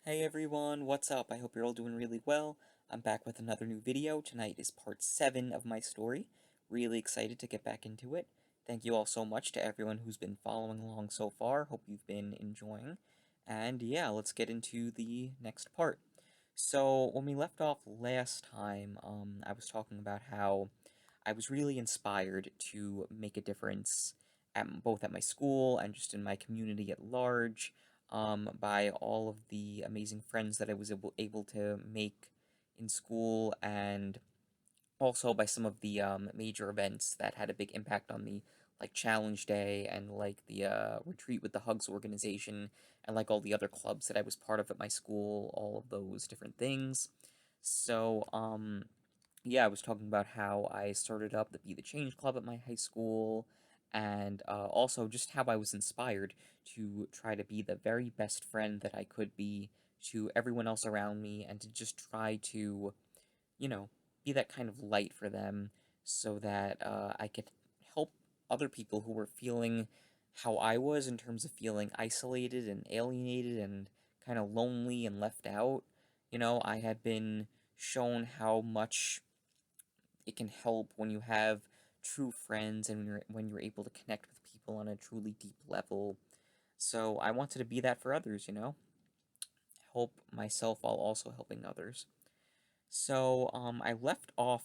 Hey everyone, what's up? I hope you're all doing really well. I'm back with another new video. Tonight is part 7 of my story. Really excited to get back into it. Thank you all so much to everyone who's been following along so far. Hope you've been enjoying. And yeah, let's get into the next part. So, when we left off last time, I was talking about how I was really inspired to make a difference both at my school and just in my community at large, by all of the amazing friends that I was able to make in school, and also by some of the major events that had a big impact on me, like Challenge Day and like the Retreat with the Hugs organization, and like all the other clubs that I was part of at my school, all of those different things. So, yeah, I was talking about how I started up the Be the Change Club at my high school, and also just how I was inspired to try to be the very best friend that I could be to everyone else around me, and to just try to, you know, be that kind of light for them so that I could help other people who were feeling how I was in terms of feeling isolated and alienated and kind of lonely and left out. I had been shown how much it can help when you have true friends and when you're able to connect with people on a truly deep level. So I wanted to be that for others, help myself while also helping others. So I left off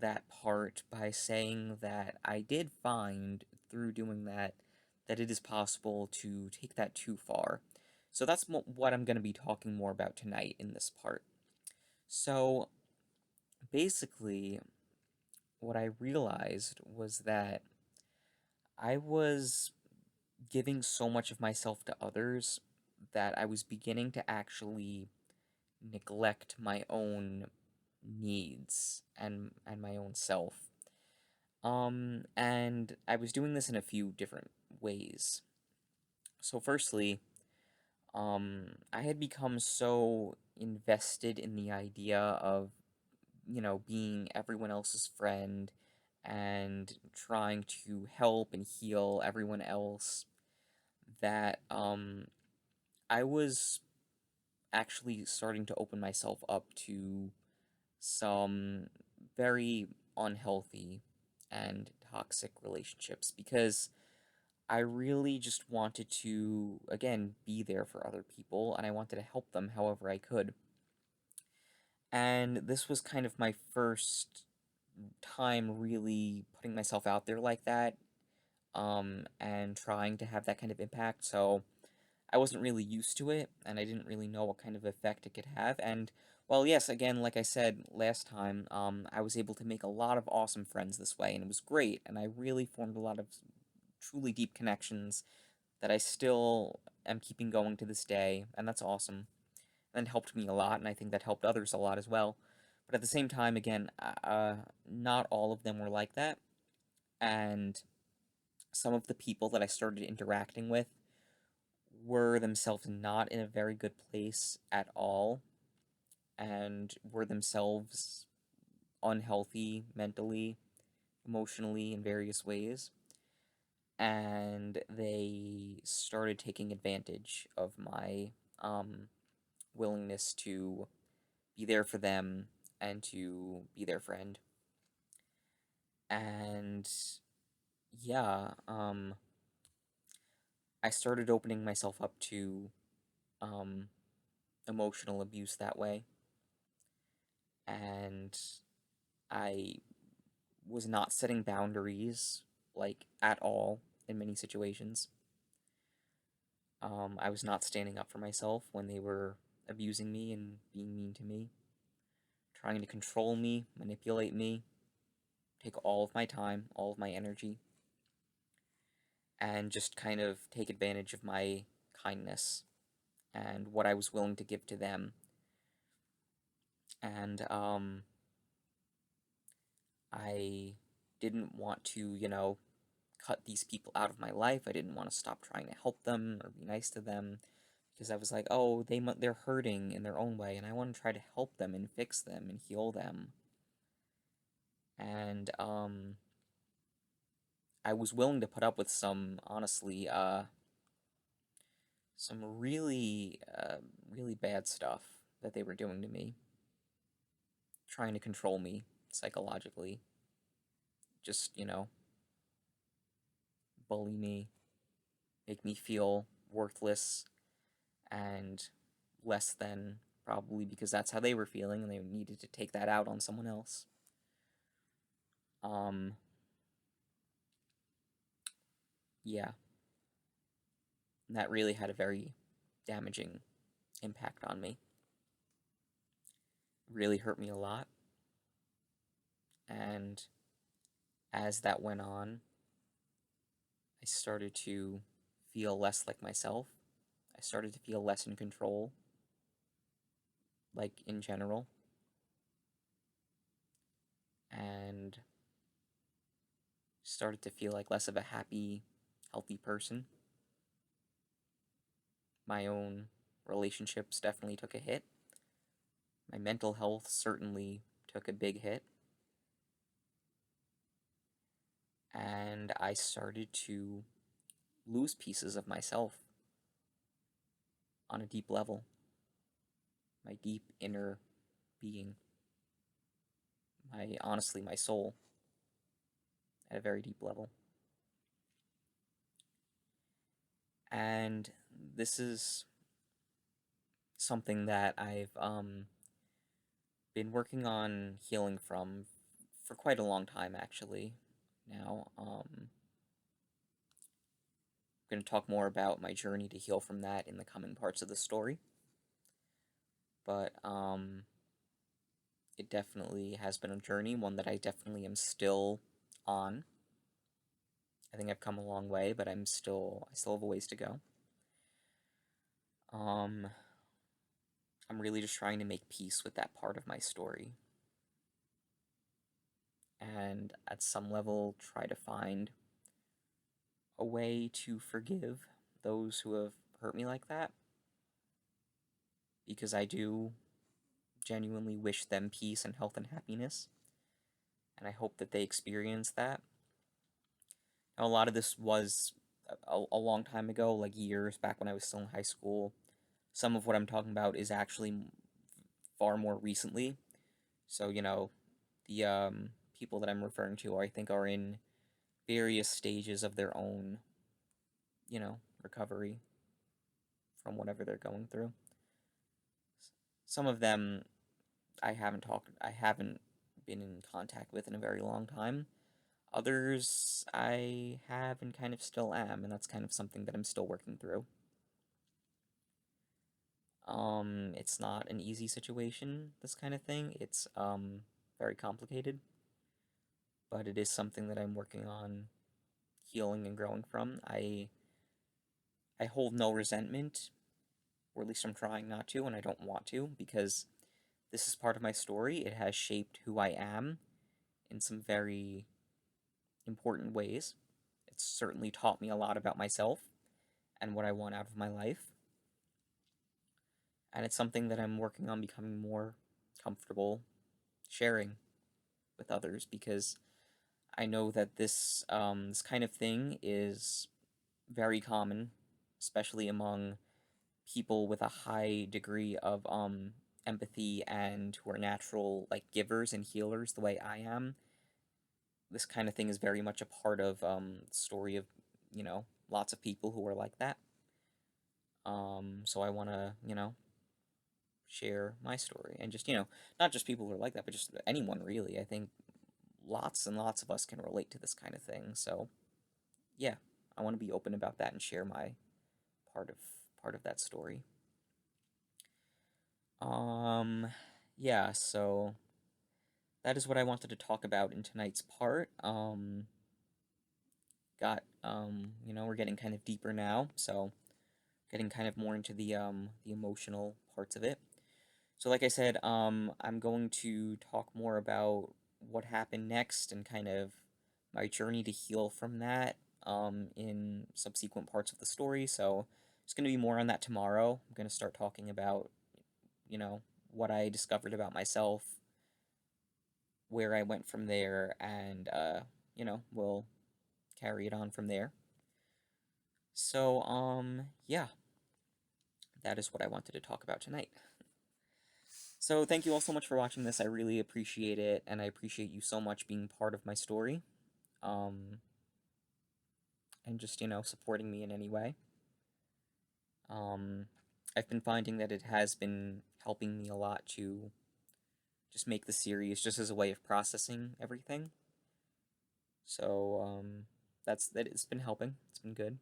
that part by saying that I did find through doing that that it is possible to take that too far. So that's what I'm going to be talking more about tonight in this part. So basically, what I realized was that I was giving so much of myself to others that I was beginning to actually neglect my own needs and my own self. And I was doing this in a few different ways. So firstly, I had become so invested in the idea of, being everyone else's friend and trying to help and heal everyone else that I was actually starting to open myself up to some very unhealthy and toxic relationships because I really just wanted to, again, be there for other people and I wanted to help them however I could. And this was kind of my first time really putting myself out there like that, and trying to have that kind of impact. So I wasn't really used to it, and I didn't really know what kind of effect it could have. And well, yes, again, like I said last time, I was able to make a lot of awesome friends this way, and it was great. And I really formed a lot of truly deep connections that I still am keeping going to this day, and that's awesome. And helped me a lot, and I think that helped others a lot as well. But at the same time, again, not all of them were like that, and some of the people that I started interacting with were themselves not in a very good place at all, and were themselves unhealthy mentally, emotionally, in various ways. And they started taking advantage of my willingness to be there for them and to be their friend. And yeah, I started opening myself up to um, emotional abuse that way. And I was not setting boundaries, like, at all in many situations. I was not standing up for myself when they were abusing me and being mean to me, trying to control me, manipulate me, take all of my time, all of my energy, and just kind of take advantage of my kindness and what I was willing to give to them. And I didn't want to, cut these people out of my life. I didn't want to stop trying to help them or be nice to them because I was like, oh, they're hurting in their own way, and I want to try to help them and fix them and heal them. And I was willing to put up with some, honestly, some really, really bad stuff that they were doing to me, trying to control me psychologically, just, bully me, make me feel worthless and less than, probably because that's how they were feeling and they needed to take that out on someone else. Yeah, that really had a very damaging impact on me. It really hurt me a lot, and as that went on, I started to feel less like myself. I started to feel less in control, like in general, and started to feel like less of a happy, healthy person. My own relationships definitely took a hit. My mental health certainly took a big hit. And I started to lose pieces of myself on a deep level. My deep inner being. Honestly, my soul at a very deep level. And this is something that I've been working on healing from for quite a long time, actually. Now, I'm going to talk more about my journey to heal from that in the coming parts of the story. But it definitely has been a journey, one that I definitely am still on. I think I've come a long way, but I still have a ways to go. I'm really just trying to make peace with that part of my story. And at some level, try to find a way to forgive those who have hurt me like that. Because I do genuinely wish them peace and health and happiness. And I hope that they experience that. Now, a lot of this was a long time ago, like years back when I was still in high school. Some of what I'm talking about is actually far more recently. So, the people that I'm referring to, I think, are in various stages of their own, recovery from whatever they're going through. Some of them I haven't been in contact with in a very long time. Others I have and kind of still am, and that's kind of something that I'm still working through. It's not an easy situation, this kind of thing. It's very complicated, but it is something that I'm working on healing and growing from. I hold no resentment, or at least I'm trying not to, and I don't want to, because this is part of my story. It has shaped who I am in some very important ways. It's certainly taught me a lot about myself and what I want out of my life. And it's something that I'm working on becoming more comfortable sharing with others, because I know that this kind of thing is very common, especially among people with a high degree of empathy and who are natural givers and healers the way I am. This kind of thing is very much a part of the story of lots of people who are like that. So I want to share my story, and just not just people who are like that, but just anyone really. I think lots and lots of us can relate to this kind of thing. So yeah, I want to be open about that and share my part of that story. Yeah, so that is what I wanted to talk about in tonight's part. We're getting kind of deeper now, so getting kind of more into the emotional parts of it. So like I said, I'm going to talk more about what happened next and kind of my journey to heal from that in subsequent parts of the story. So it's going to be more on that tomorrow. I'm going to start talking about, what I discovered about myself, where I went from there, and, we'll carry it on from there. So, yeah. that is what I wanted to talk about tonight. So thank you all so much for watching this. I really appreciate it, and I appreciate you so much being part of my story. And just, supporting me in any way. I've been finding that it has been helping me a lot to just make the series just as a way of processing everything. So, it's been helping. It's been good.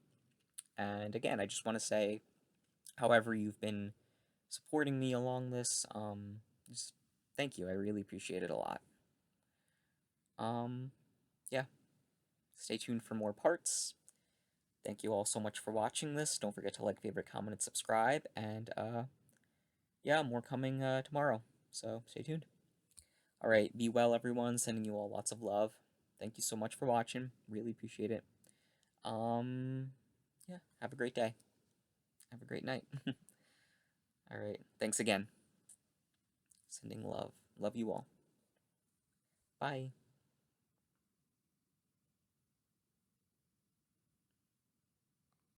And again, I just want to say, however you've been supporting me along this, just thank you. I really appreciate it a lot. Yeah. Stay tuned for more parts. Thank you all so much for watching this. Don't forget to like, favorite, comment, and subscribe. And, yeah, more coming, tomorrow. So, stay tuned. Alright, be well, everyone. Sending you all lots of love. Thank you so much for watching. Really appreciate it. Yeah, have a great day. Have a great night. Alright, thanks again. Sending love. Love you all. Bye.